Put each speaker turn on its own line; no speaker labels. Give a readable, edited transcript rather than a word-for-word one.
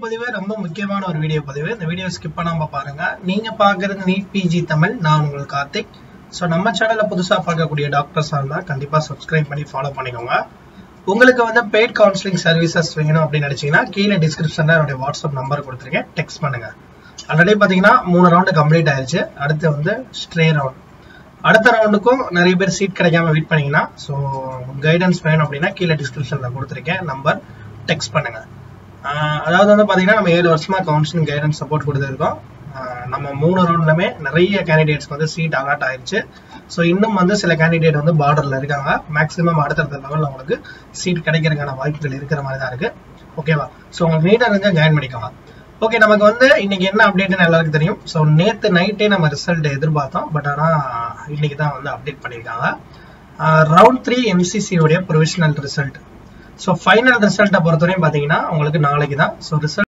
பதிவு ரொம்ப முக்கியமான ஒரு வீடியோ பதிவு. இந்த வீடியோ ஸ்கிப் பண்ணாம பாருங்க. நீங்க பாக்குறது நீட் பிஜி தமிழ். நான் உங்களுக்கு கார்த்திக். ஸோ நம்ம சேனல்ல புதுசா பார்க்கக்கூடிய டாக்டர்ஸ் இருந்தா கண்டிப்பா சப்ஸ்கிரைப் பண்ணி ஃபாலோ பண்ணிக்கோங்க. உங்களுக்கு வந்து பெய்ட் கவுன்சிலிங் சர்வீசஸ் வேணும் அப்படின்னு நினைச்சீங்கன்னா கீழே டிஸ்கிரிப்ஷன்ல என்னுடைய வாட்ஸ்அப் நம்பர் கொடுத்துருக்கேன், டெக்ஸ்ட் பண்ணுங்க. ஆல்ரெடி பாத்தீங்கன்னா 3 ரவுண்டு கம்ப்ளீட் ஆயிடுச்சு. அடுத்து வந்து ஸ்ட்ரே ரவுண்ட். அடுத்த ரவுண்டுக்கும் நிறைய பேர் சீட் கிடைக்காம வெயிட் பண்ணீங்கன்னா ஸோ கைடன்ஸ் வேணும் அப்படின்னா கீழே டிஸ்கிரிப்ஷன்ல கொடுத்துருக்கேன் நம்பர், டெக்ஸ்ட் பண்ணுங்க. அதாவது வந்து பாத்தீங்கன்னா நம்ம 7 வருஷமா கவுன்சிலிங் கைடன்ஸ் சப்போர்ட் கொடுத்துருக்கோம். நம்ம 3 ரவுண்ட்லுமே நிறைய கேண்டிடேட்ஸ் வந்து சீட் அலாட் ஆயிடுச்சு. ஸோ இன்னும் வந்து சில கேண்டிடேட் வந்து பார்டர்ல இருக்காங்க. மேக்ஸிமம் அடுத்தடுத்த லெவலில் உங்களுக்கு சீட் கிடைக்கிறதுக்கான வாய்ப்புகள் இருக்கிற மாதிரி தான் இருக்கு. ஓகேவா? ஸோ உங்களுக்கு நீட்டாக இருந்தால் ஜாயின் பண்ணிக்கோங்க. ஓகே, நமக்கு வந்து இன்னைக்கு என்ன அப்டேட்னு எல்லாருக்கும் தெரியும். ஸோ நேற்று நைட்டே நம்ம ரிசல்ட் எதிர்பார்த்தோம், பட் ஆனால் இன்னைக்கு தான் வந்து அப்டேட் பண்ணியிருக்காங்க. ரவுண்ட் 3 MCC உடைய ப்ரொவிஷனல் ரிசல்ட். ஸோ ஃபைனல் ரிசல்ட்டை பொறுத்தவரையும் பார்த்தீங்கன்னா உங்களுக்கு நாளைக்கு தான். So result